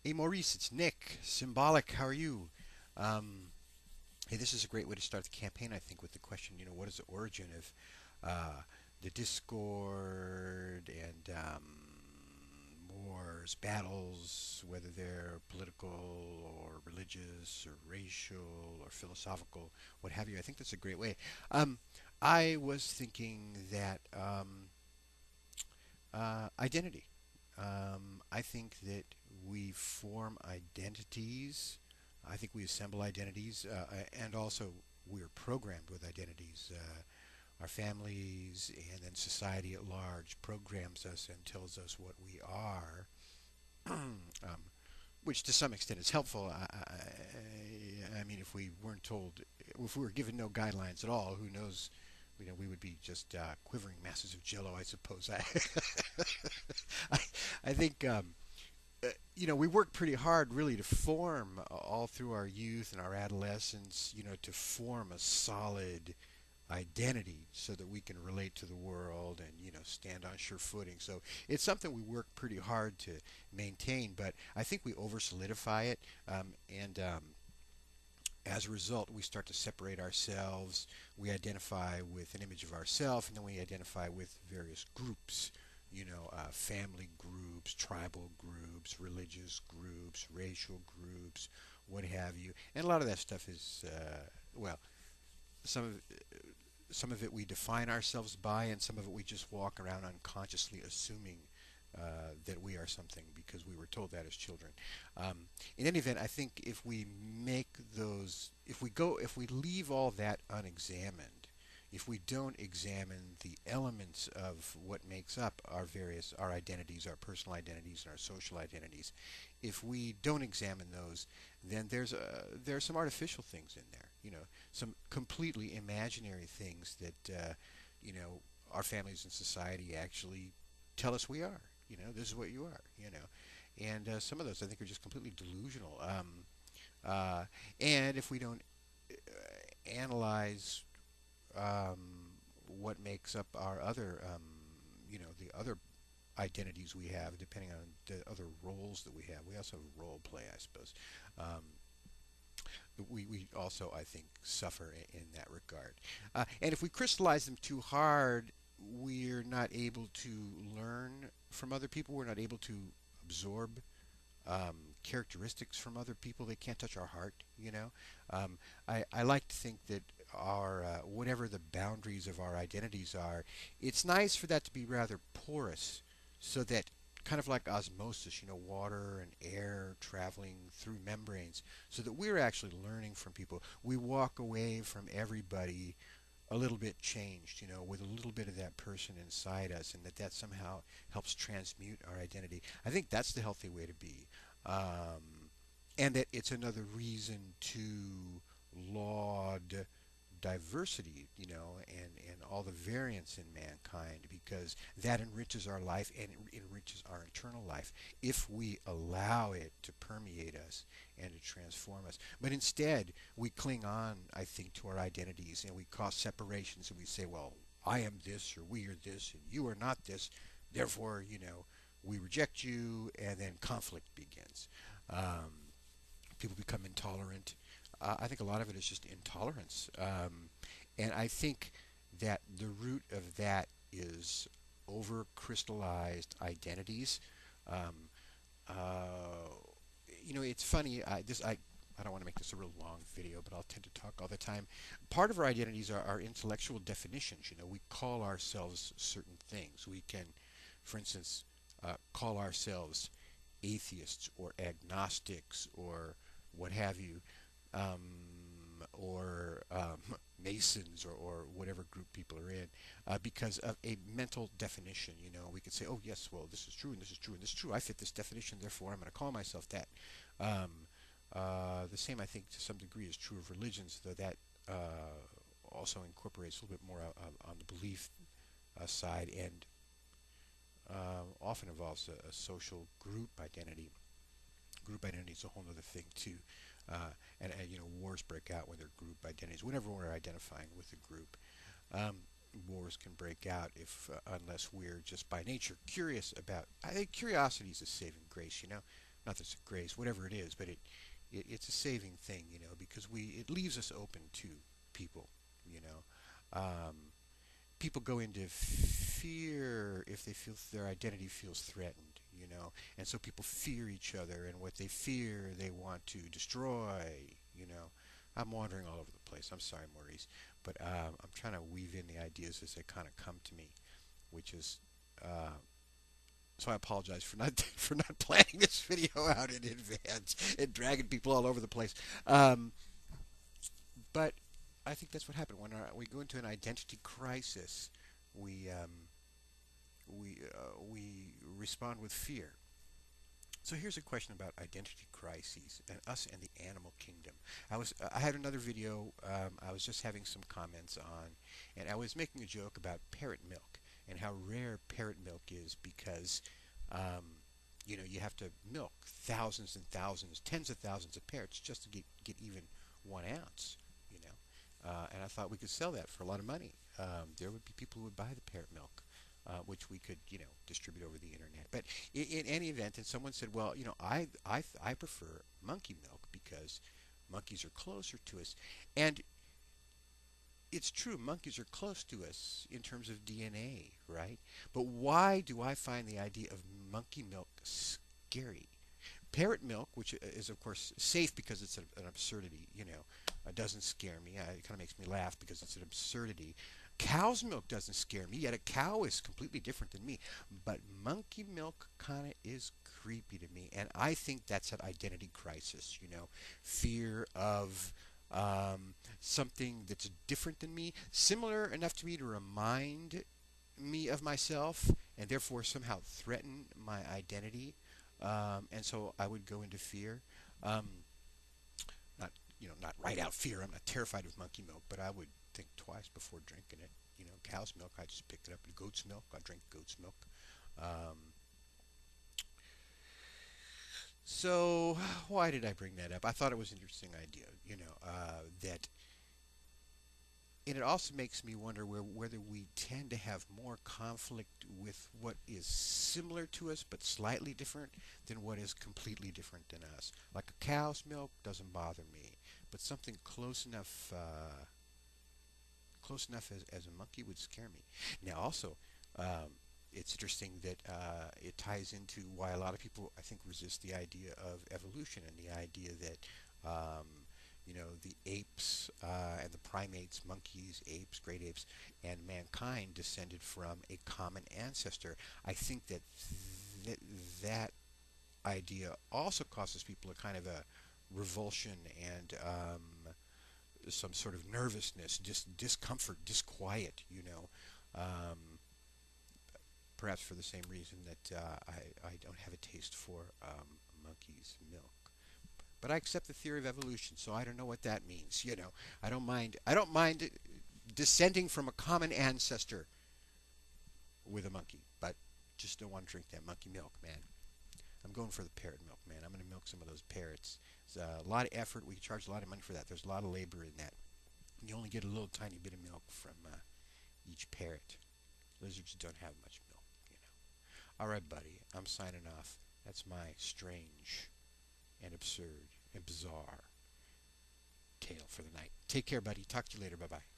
Hey Maurice, it's Nick. Symbolic, how are you? Um, hey, this is a great way to start the campaign, I think, with the question, what is the origin of the discord and wars, battles, whether they're political or religious or racial or philosophical, what have you. I think that's a great way. Um, I was thinking that identity. I think that we form identities. I think we assemble identities, and also we're programmed with identities. Our families and then society at large programs us and tells us what we are, which to some extent is helpful. I mean, if we weren't told, if we were given no guidelines at all, who knows? We would be just quivering masses of jello, I suppose. I, I think we work pretty hard really to form all through our youth and our adolescence, to form a solid identity so that we can relate to the world and stand on sure footing. So it's something we work pretty hard to maintain, but I think we over solidify it, and as a result, we start to separate ourselves. We identify with an image of ourselves, and then we identify with various groups. Family groups, tribal groups, religious groups, racial groups, what have you. And a lot of that stuff is, well, some of it we define ourselves by, and some of it we just walk around unconsciously assuming that we are something because we were told that as children. In any event, I think if we make those, if we leave all that unexamined, if we don't examine the elements of what makes up our identities, our personal identities, and our social identities, if we don't examine those, then there are some artificial things in there. Some completely imaginary things that our families and society actually tell us we are. This is what you are. And some of those I think are just completely delusional. Uh, and if we don't analyze what makes up our other, the other identities we have, depending on the other roles that we have. We also have role play, I suppose. Um, we also, I think, suffer in that regard. And if we crystallize them too hard, we're not able to learn from other people. We're not able to absorb characteristics from other people. They can't touch our heart. I like to think that our whatever the boundaries of our identities are, it's nice for that to be rather porous, so that kind of like osmosis, water and air traveling through membranes, so that we're actually learning from people. We walk away from everybody a little bit changed, with a little bit of that person inside us, and that somehow helps transmute our identity. I think that's the healthy way to be. And that it's another reason to laud diversity, and all the variance in mankind, because that enriches our life and it enriches our internal life if we allow it to permeate us and to transform us. But instead, we cling on, I think, to our identities, and we cause separations, and we say, well, I am this, or we are this, and you are not this. Therefore, we reject you, and then conflict begins. People become intolerant. I think a lot of it is just intolerance. And I think that the root of that is over crystallized identities. Um, uh, it's funny. I don't want to make this a real long video, but I'll tend to talk all the time. Part of our identities are our intellectual definitions. We call ourselves certain things. We can, for instance, call ourselves atheists or agnostics or what have you, or Masons, or whatever group people are in, because of a mental definition. We could say, oh yes, well, this is true and this is true and this is true. I fit this definition, therefore I'm going to call myself that. Um, the same, I think, to some degree is true of religions, though that also incorporates a little bit more on the belief side, and often involves a social group identity. Group identity is a whole other thing too. And wars break out when they're group identities. Whenever we're identifying with a group, um, wars can break out if unless we're just by nature curious about. I think curiosity is a saving grace. not that it's a grace, whatever it is, but it's a saving thing, because it leaves us open to people, you know. People go into fear if they feel their identity feels threatened, and so people fear each other, and what they fear they want to destroy, you know. I'm wandering all over the place. I'm sorry, Maurice, but I'm trying to weave in the ideas as they kind of come to me, which is so I apologize for not for not planning this video out in advance and dragging people all over the place. Um, but I think that's what happened when we go into an identity crisis. We we respond with fear. So here's a question about identity crises and us and the animal kingdom. I had another video I was just having some comments on, and I was making a joke about parrot milk and how rare parrot milk is because you have to milk thousands and thousands, tens of thousands of parrots just to get even 1 ounce. You know, and I thought we could sell that for a lot of money. There would be people who would buy the parrot milk, which we could, distribute over the internet. But in any event, and someone said, well, I prefer monkey milk because monkeys are closer to us, and it's true, monkeys are close to us in terms of DNA, right? But why do I find the idea of monkey milk scary? Parrot milk, which is of course safe because it's an absurdity, doesn't scare me. It kind of makes me laugh because it's an absurdity. Cow's milk doesn't scare me, yet a cow is completely different than me. But monkey milk kind of is creepy to me, and I think that's an identity crisis, fear of something that's different than me, similar enough to me to remind me of myself, and therefore somehow threaten my identity. And so I would go into fear. Um, not not right out fear. I'm not terrified of monkey milk, but I would think twice before drinking it. Cow's milk, I just picked it up. Goat's milk, I drink goat's milk. Um, so why did I bring that up? I thought it was an interesting idea. That and it also makes me wonder whether we tend to have more conflict with what is similar to us but slightly different than what is completely different than us. Like a cow's milk doesn't bother me, but something close enough as a monkey would scare me. Now, also, it's interesting that it ties into why a lot of people, I think, resist the idea of evolution and the idea that the apes and the primates, monkeys, apes, great apes, and mankind descended from a common ancestor. I think that that idea also causes people a kind of a revulsion and some sort of nervousness, discomfort, disquiet, perhaps for the same reason that I don't have a taste for monkey's milk. But I accept the theory of evolution, so I don't know what that means. I don't mind. I don't mind descending from a common ancestor with a monkey, but just don't want to drink that monkey milk, man. I'm going for the parrot milk, man. I'm going to milk some of those parrots. It's a lot of effort. We charge a lot of money for that. There's a lot of labor in that. You only get a little tiny bit of milk from each parrot. Lizards don't have much milk. All right, buddy. I'm signing off. That's my strange and absurd and bizarre tale for the night. Take care, buddy. Talk to you later. Bye-bye.